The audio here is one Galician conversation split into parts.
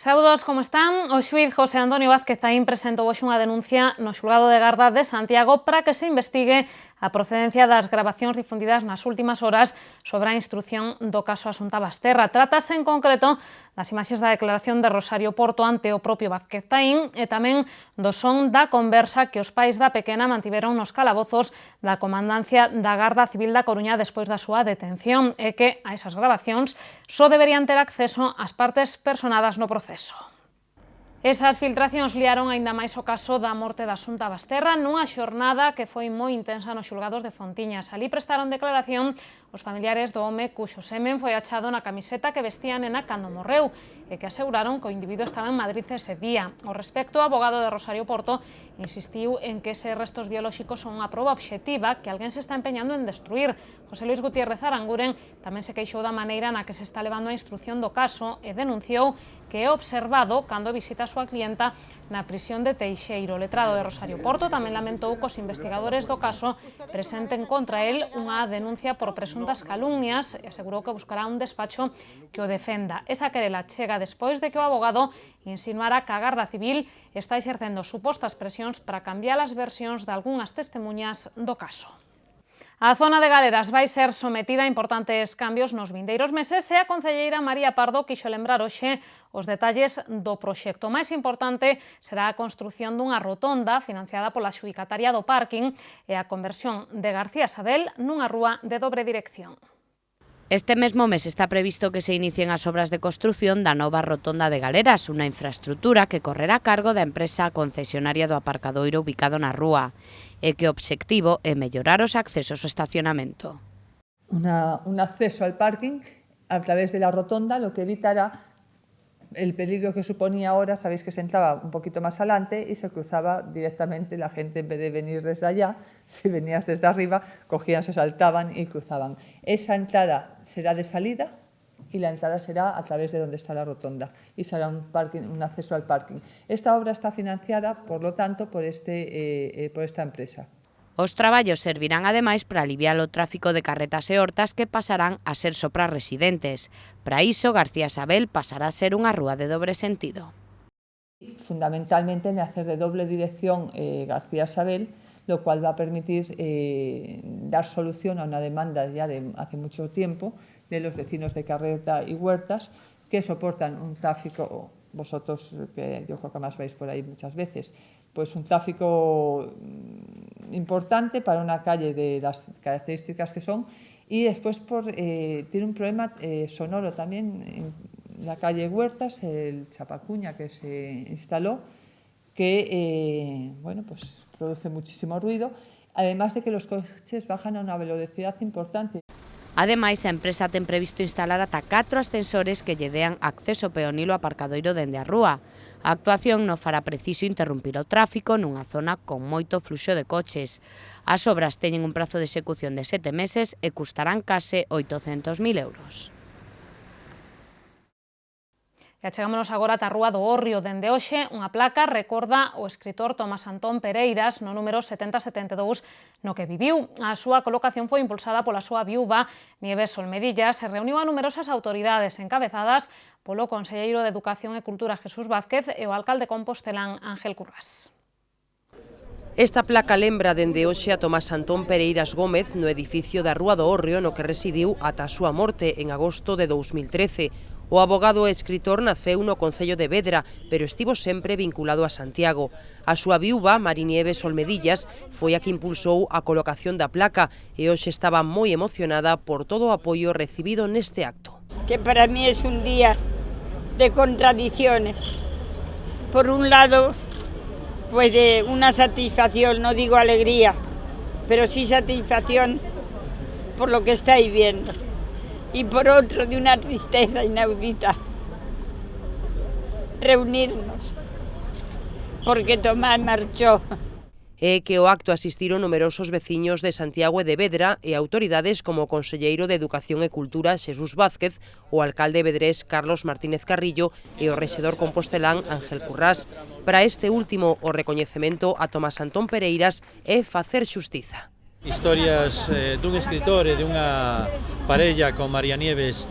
Saúdos, como están? O xuíz José Antonio Vázquez Taín presentou hoxe unha denuncia no xulgado de Garda de Santiago para que se investigue a procedencia das gravacións difundidas nas últimas horas sobre a instrución do caso Asunta Basterra. Trátase en concreto das imaxes da declaración de Rosario Porto ante o propio Vázquez Taín e tamén do son da conversa que os pais da pequena mantiveron nos calabozos da comandancia da Garda Civil da Coruña despois da súa detención e que a esas gravacións só deberían ter acceso as partes personadas no proceso. Esas filtracións liaron aínda máis o caso da morte da Asunta Basterra nunha xornada que foi moi intensa nos xulgados de Fontiñas. Alí prestaron declaración os familiares do home cuxo semen foi achado na camiseta que vestía a nena cando morreu e que aseguraron que o individuo estaba en Madrid ese día. Ao respecto, o abogado de Rosario Porto insistiu en que eses restos biolóxicos son unha proba obxectiva que alguén se está empeñando en destruir. José Luis Gutiérrez Aranguren tamén se queixou da maneira na que se está levando a instrución do caso e denunciou que é observado cando visita a súa clienta na prisión de Teixeiro. O letrado de Rosario Porto tamén lamentou que os investigadores do caso presenten contra el unha denuncia por presuntas calumnias e asegurou que buscará un despacho que o defenda. Esa querela chega despois de que o abogado insinuara que a Garda Civil está exercendo supostas presións para cambiar as versións de algunhas testemuñas do caso. A zona de Galeras vai ser sometida a importantes cambios nos vindeiros meses e a concelleira María Pardo quixo lembrar hoxe os detalles do proxecto. O máis importante será a construción dunha rotonda financiada pola adxudicataria do parking e a conversión de García Sabel nunha rúa de dobre dirección. Este mesmo mes está previsto que se inicien as obras de construción da nova rotonda de Galeras, unha infraestrutura que correrá a cargo da empresa concesionaria do aparcadoiro ubicado na rúa, e que o obxectivo é mellorar os accesos ao estacionamento. Un acceso al parking a través de la rotonda, lo que evitará el peligro que suponía ahora. Sabéis que se entraba un poquito más adelante y se cruzaba directamente la gente, en vez de venir desde allá, si venías desde arriba, cogían, se saltaban y cruzaban. Esa entrada será de salida y la entrada será a través de donde está la rotonda y será un acceso al parking. Esta obra está financiada, por lo tanto, por esta empresa. Os traballos servirán ademais para aliviar o tráfico de carretas e hortas que pasarán a ser só para residentes. Para iso, García Sabel pasará a ser unha rúa de dobre sentido. Fundamentalmente en hacer de doble dirección García Sabel, lo cual va a permitir dar solución a una demanda ya de hace mucho tiempo de los vecinos de Carreta y Huertas, que soportan un tráfico, vosotros que yo creo que más vais por ahí muchas veces, pues un tráfico importante para una calle de las características que son, y después tiene un problema sonoro también en la calle Huertas, el chapacuña que se instaló, que bueno, pues produce muchísimo ruido, además de que los coches bajan a una velocidad importante. Ademais, a empresa ten previsto instalar ata 4 ascensores que lle dean acceso peonil ao aparcadoiro dende a rúa. A actuación non fará preciso interrumpir o tráfico nunha zona con moito fluxo de coches. As obras teñen un prazo de execución de 7 meses e custarán case 800.000 euros. E achegámonos agora ata a Rúa do Hórreo. Dende hoxe, unha placa recorda o escritor Tomás Antón Pereiras no número 7072 no que viviu. A súa colocación foi impulsada pola súa viúva Nieves Olmedillas e reuniu a numerosas autoridades encabezadas polo conselleiro de Educación e Cultura Jesús Vázquez e o alcalde compostelán Ángel Currás. Esta placa lembra dende hoxe a Tomás Antón Pereiras Gómez no edificio da Rúa do Hórreo no que residiu ata a súa morte en agosto de 2013. O abogado e escritor naceu no concello de Vedra, pero estivo sempre vinculado a Santiago. A súa viúva, Marinieves Olmedillas, foi a que impulsou a colocación da placa e hoxe estaba moi emocionada por todo o apoio recibido neste acto. Que para mí es un día de contradicciones. Por un lado, pues de una satisfacción, no digo alegría, pero sí satisfacción por lo que estáis viendo. Y por otro, de una tristeza inaudita, reunirnos, porque Tomás marchó. É que o acto asistiron numerosos veciños de Santiago e de Vedra e autoridades como o conselleiro de Educación e Cultura Jesús Vázquez, o alcalde vedrés Carlos Martínez Carrillo e o rexedor compostelán Ángel Currás. Para este último, o recoñecemento a Tomás Antón Pereiras é facer xustiza. Historias dun escritor e dunha parella con María Nieves,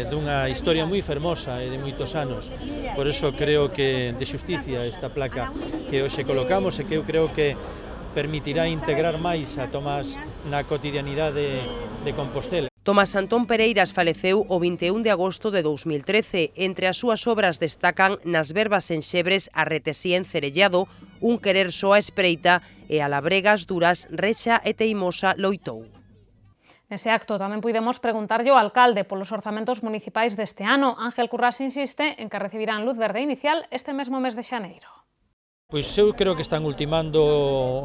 dunha historia moi fermosa e de moitos anos. Por eso creo que de xusticia esta placa que hoxe colocamos e que eu creo que permitirá integrar máis a Tomás na cotidianidade de Compostela. Tomás Antón Pereiras faleceu o 21 de agosto de 2013. Entre as súas obras destacan Nas verbas enxebres a retesía encerellado, Un querer só a espreita e a labregas duras rexa e teimosa loitou. Nese acto tamén puidemos preguntarlle ao alcalde polos orzamentos municipais deste ano. Ángel Currás insiste en que recibirán luz verde inicial este mesmo mes de xaneiro. Pois eu creo que están ultimando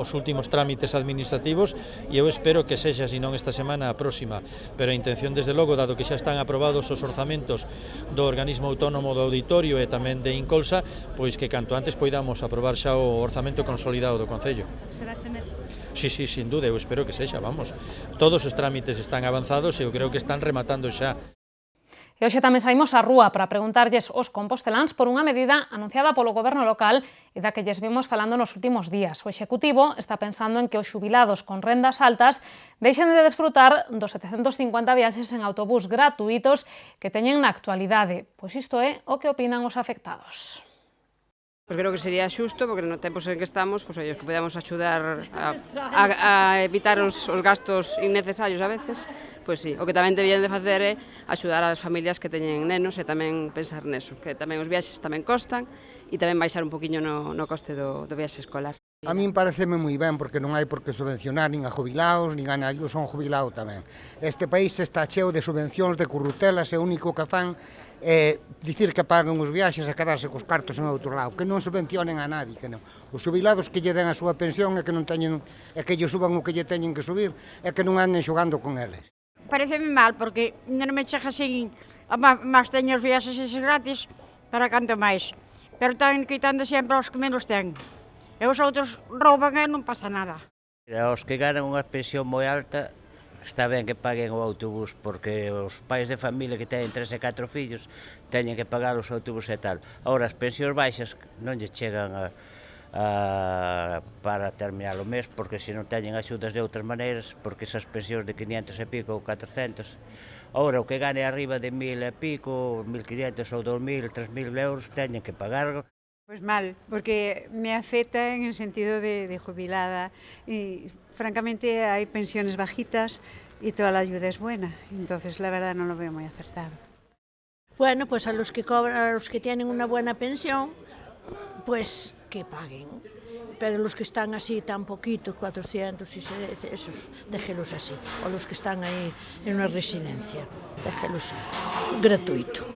os últimos trámites administrativos e eu espero que sexa, se non esta semana, a próxima. Pero a intención, desde logo, dado que xa están aprobados os orzamentos do organismo autónomo do auditorio e tamén de Incolsa, pois que canto antes poidamos aprobar xa o orzamento consolidado do Concello. Será este mes? Sí, sin duda, eu espero que sexa, vamos. Todos os trámites están avanzados e eu creo que están rematando xa. E hoxe tamén saímos á rúa para preguntarlles aos composteláns por unha medida anunciada polo goberno local e da que lles vimos falando nos últimos días. O Executivo está pensando en que os xubilados con rendas altas deixen de desfrutar dos 750 viaxes en autobús gratuitos que teñen na actualidade. Pois isto é o que opinan os afectados. Pois creo que sería xusto, porque no tempos en que estamos, pois que podemos axudar a evitar os gastos innecesarios a veces, pois sí. O que tamén debían de facer é axudar ás familias que teñen nenos e tamén pensar neso, que tamén os viaxes tamén costan e tamén baixar un poquinho no coste do viaxe escolar. A min pareceme moi ben, porque non hai por que subvencionar nin a jubilados, nin a nadie, eu son jubilado tamén. Este país está cheo de subvencións, de currutelas, e o único que fan é dicir que pagan os viaxes e quedarse cos cartos en outro lado, que non subvencionen a nadie, que non. Os xubilados que lle den a súa pensión e que non teñen, e que lle suban o que lle teñen que subir, e que non anden xogando con eles. Pareceme mal, porque non me chega así, mas teño os viaxes eses gratis para canto máis. Pero están quitando sempre aos que menos ten. E os outros rouban e non pasa nada. Os que ganan unha pensión moi alta, está ben que paguen o autobús, porque os pais de familia que teñen 3 e 4 fillos teñen que pagar os autobús e tal. Ahora, as pensións baixas non lle chegan para terminar o mes, porque se non teñen axudas de outras maneiras, porque esas pensións de 500 e pico ou 400, ahora o que gane arriba de 1000 e pico, 1500 ou 2000, 3000 euros, teñen que pagar. Pues mal, porque me afecta en el sentido de jubilada y francamente hay pensiones bajitas y toda la ayuda es buena, entonces la verdad no lo veo muy acertado. Bueno, pues a los que cobran, a los que tienen una buena pensión, pues que paguen. Pero los que están así tan poquitos, 400, esos, déjelos así. O los que están ahí en una residencia, déjelos gratuito.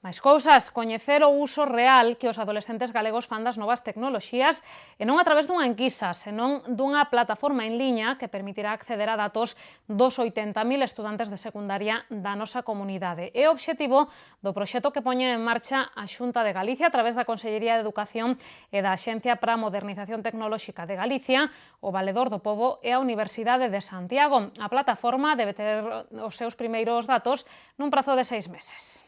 Máis cousas, coñecer o uso real que os adolescentes galegos fan das novas tecnoloxías e non a través dunha enquisa, senón dunha plataforma en liña que permitirá acceder a datos dos 80.000 estudantes de secundaria da nosa comunidade. É o obxectivo do proxecto que poñe en marcha a Xunta de Galicia a través da Consellería de Educación e da Axencia para a Modernización Tecnolóxica de Galicia, o Valedor do Pobo e a Universidade de Santiago. A plataforma debe ter os seus primeiros datos nun prazo de 6 meses.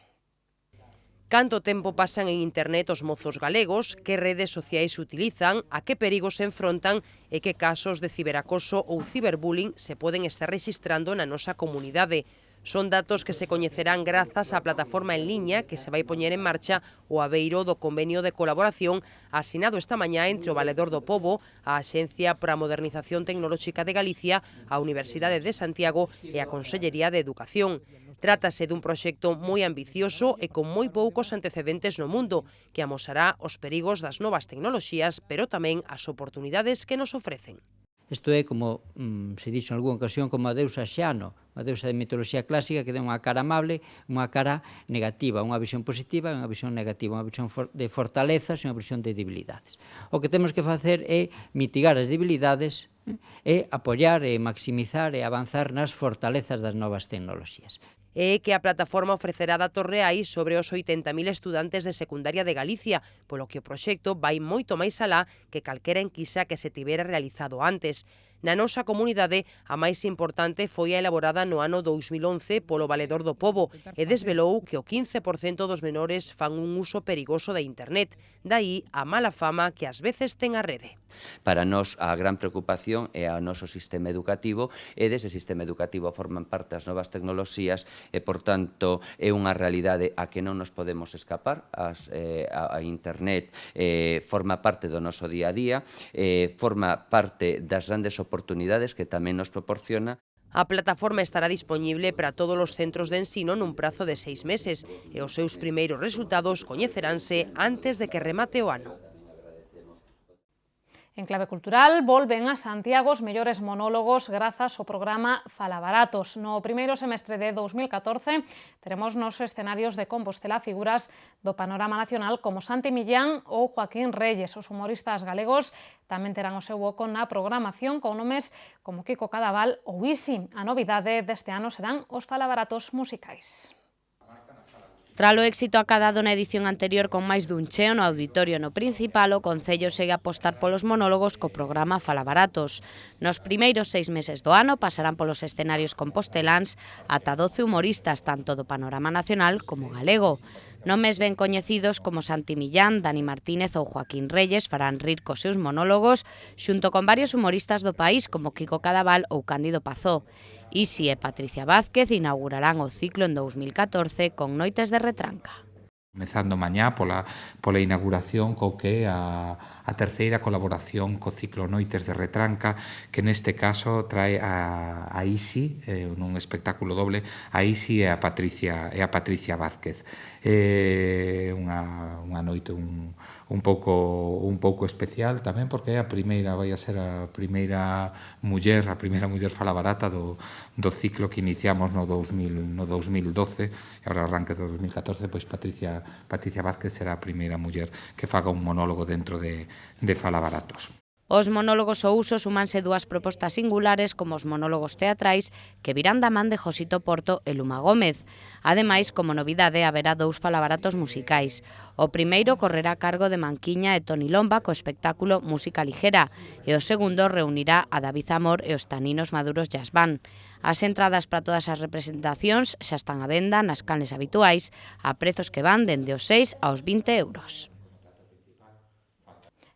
Canto tempo pasan en internet os mozos galegos, que redes sociais utilizan, a que perigos se enfrontan e que casos de ciberacoso ou ciberbullying se poden estar rexistrando na nosa comunidade. Son datos que se coñecerán grazas á plataforma en liña que se vai poñer en marcha o abeiro do convenio de colaboración asinado esta mañá entre o Valedor do Pobo, a Axencia para a Modernización Tecnolóxica de Galicia, a Universidade de Santiago e a Consellería de Educación. Trátase dun proxecto moi ambicioso e con moi poucos antecedentes no mundo, que amosará os perigos das novas tecnoloxías, pero tamén as oportunidades que nos ofrecen. Isto é como, se dixo en algunha ocasión, como a deusa Xano, a deusa de mitoloxía clásica que ten unha cara amable, unha cara negativa, unha visión positiva e unha visión negativa, unha visión de fortalezas e unha visión de debilidades. O que temos que facer é mitigar as debilidades e apoiar e maximizar e avanzar nas fortalezas das novas tecnoloxías. É que a plataforma ofrecerá datos reais sobre os 80.000 estudantes de secundaria de Galicia, polo que o proxecto vai moito máis alá que calquera enquisa que se tivera realizado antes. Na nosa comunidade, a máis importante foi a elaborada no ano 2011 polo Valedor do Pobo e desvelou que o 15% dos menores fan un uso perigoso da internet, daí a mala fama que ás veces ten a rede. Para nós, a gran preocupación é o noso sistema educativo e dese sistema educativo forman parte as novas tecnoloxías e, por tanto, é unha realidade a que non nos podemos escapar. A internet forma parte do noso día a día, forma parte das grandes oportunidades que tamén nos proporciona. A plataforma estará dispoñible para todos os centros de ensino nun prazo de 6 meses e os seus primeiros resultados coñeceránse antes de que remate o ano. En clave cultural, volven a Santiago os mellores monólogos grazas ao programa Falabaratos. No primeiro semestre de 2014 teremos nos escenarios de Compostela figuras do panorama nacional como Santi Millán ou Joaquín Reyes. Os humoristas galegos tamén terán o seu oco na programación con nomes como Kiko Cadaval ou Isi. A novidade deste ano serán os Falabaratos musicais. Tralo éxito acadado na edición anterior con máis dun cheo no auditorio no principal, o Concello segue a apostar polos monólogos co programa Falabaratos. Nos primeiros 6 meses do ano pasarán polos escenarios composteláns ata 12 humoristas, tanto do panorama nacional como galego. Nomes ben coñecidos como Santi Millán, Dani Martínez ou Joaquín Reyes farán rir cos seus monólogos xunto con varios humoristas do país como Kiko Cadaval ou Cándido Pazó. Isi e Patricia Vázquez inaugurarán o ciclo en 2014 con Noites de Retranca. Comezando mañá pola inauguración co que a terceira colaboración co ciclo Noites de Retranca, que neste caso trae a Isi, nun espectáculo doble, a Isi e a Patricia Vázquez. Unha noite un pouco especial tamén porque vai a ser a primeira muller falabarata do ciclo que iniciamos no 2012 e agora arranque do 2014, pois Patricia Vázquez será a primeira muller que faga un monólogo dentro de Falabaratos. Os monólogos ao uso súmanse dúas propostas singulares como os monólogos teatrais que virán da man de Josito Porto e Luma Gómez. Ademais, como novidade, haberá 2 falabaratos musicais. O primeiro correrá a cargo de Manquiña e Toni Lomba co espectáculo Música Ligera e o segundo reunirá a David Amor e os Taninos Maduros Jazz Band. As entradas para todas as representacións xa están á venda nas canles habituais a prezos que van dende os 6 aos 20 euros.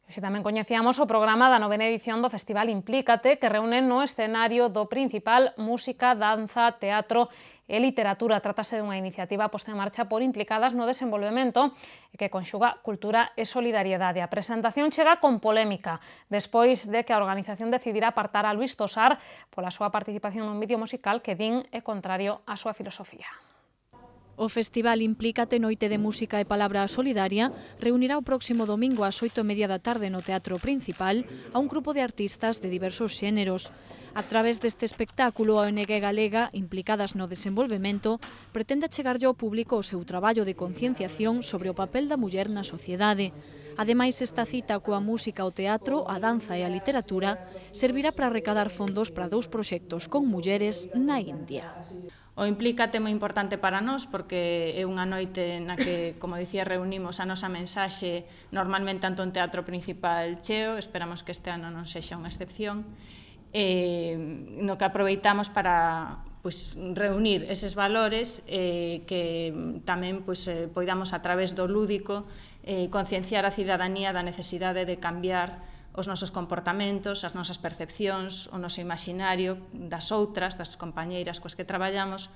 E tamén coñecíamos o programa da 9ª edición do Festival Implícate, que reúne no escenario do principal música, danza, teatro e literatura. Trátase dunha iniciativa posta en marcha por implicadas no desenvolvemento e que conxuga cultura e solidariedade. A presentación chega con polémica, despois de que a organización decidira apartar a Luís Tosar pola súa participación nun vídeo musical que din é contrario á súa filosofía. O Festival Implícate, noite de música e palabra solidaria, reunirá o próximo domingo ás 8:30 da tarde no Teatro Principal a un grupo de artistas de diversos xéneros. A través deste espectáculo, a ONG galega, implicadas no desenvolvemento, pretende chegarlle ao público o seu traballo de concienciación sobre o papel da muller na sociedade. Ademais, esta cita coa música, o teatro, a danza e a literatura servirá para recadar fondos para 2 proxectos con mulleres na India. O Implícate é moi importante para nós porque é unha noite na que, como dicía, reunimos a nosa mensaxe normalmente tanto en Teatro Principal cheo, esperamos que este ano non sexa unha excepción, no que aproveitamos para reunir eses valores que tamén poidamos a través do lúdico concienciar a cidadanía da necesidade de cambiar os nosos comportamentos, as nosas percepcións, o noso imaginario das outras, das compañeiras coas que traballamos,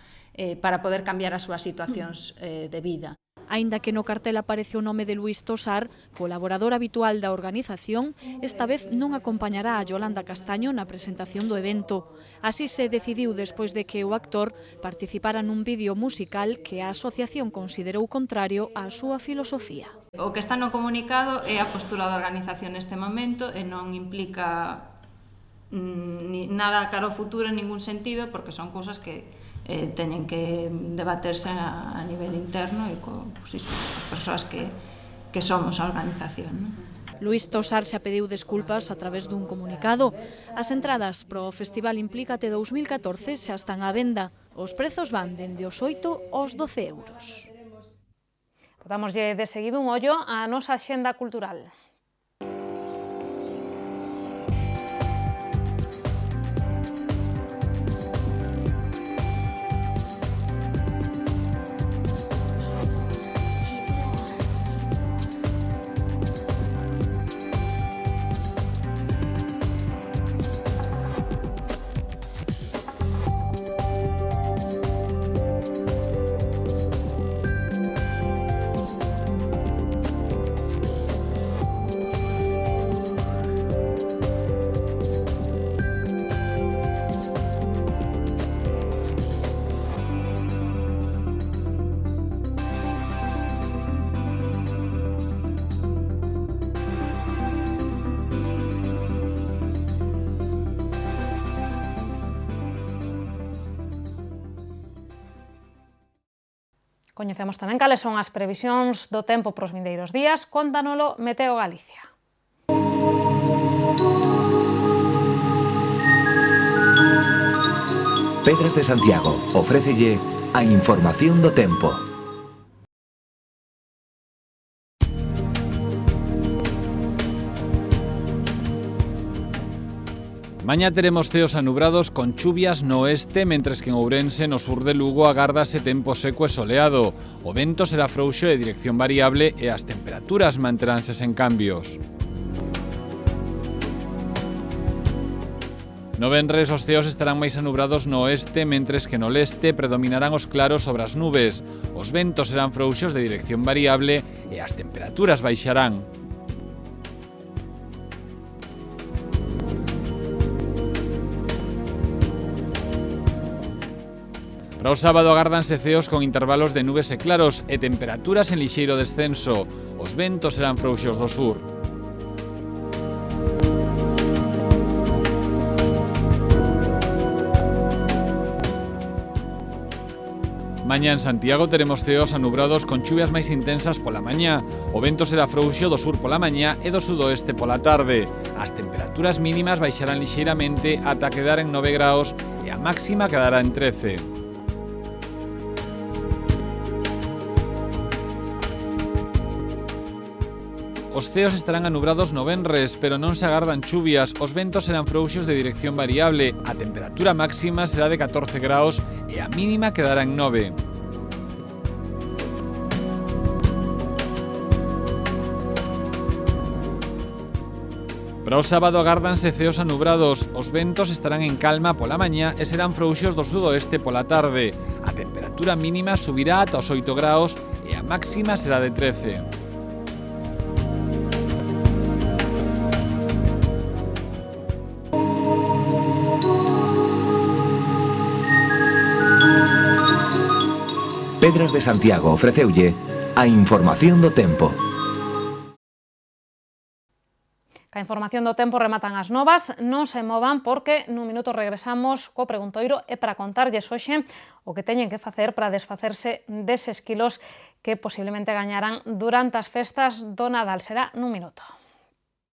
para poder cambiar as súas situacións de vida. Aínda que no cartel aparece o nome de Luís Tosar, colaborador habitual da organización, esta vez non acompañará a Yolanda Castaño na presentación do evento. Así se decidiu despois de que o actor participara nun vídeo musical que a asociación considerou contrario á súa filosofía. O que está no comunicado é a postura da organización neste momento e non implica nada cara ao futuro en ningún sentido porque son cousas que teñen que debaterse a nivel interno e as persoas que somos a organización. Luís Tosar xa pediu desculpas a través dun comunicado. As entradas para o Festival Implícate 2014 xa están á venda. Os prezos van dende os 8 aos 12 euros. Dámoslle de seguido un ollo á nosa axenda cultural. Coñecemos tamén cales son as previsións do tempo pros vindeiros días, contanolo Meteo Galicia. Pedras de Santiago ofrécelle a información do tempo. Mañá teremos ceos anubrados con chuvias no oeste, mentres que en Ourense, no sur de Lugo, agárdase tempo seco e soleado. O vento será frouxo de dirección variable e as temperaturas manteránse sen cambios. No venres os ceos estarán máis anubrados no oeste, mentres que no leste predominarán os claros sobre as nubes. Os ventos serán frouxos de dirección variable e as temperaturas baixarán. Para o sábado agárdanse ceos con intervalos de nubes e claros e temperaturas en lixeiro descenso. Os ventos serán frouxos do sur. Mañá en Santiago teremos ceos anubrados con chuvias máis intensas pola mañá. O vento será frouxo do sur pola mañá e do sudoeste pola tarde. As temperaturas mínimas baixarán lixeiramente ata quedar en 9 graus e a máxima quedará en 13. Os ceos estarán anubrados no venres, pero non se agardan chuvias, os ventos serán frouxos de dirección variable, a temperatura máxima será de 14 graus e a mínima quedará en 9. Para o sábado agárdanse ceos anubrados, os ventos estarán en calma pola mañá e serán frouxos do sudoeste pola tarde. A temperatura mínima subirá ata os 8 graus e a máxima será de 13. Pedras de Santiago ofreceulle a información do tempo. Ca información do tempo rematan as novas, non se movan porque nun minuto regresamos co preguntoiro e para contarlles hoxe o que teñen que facer para desfacerse deses quilos que posiblemente gañarán durante as festas do Nadal. Será nun minuto.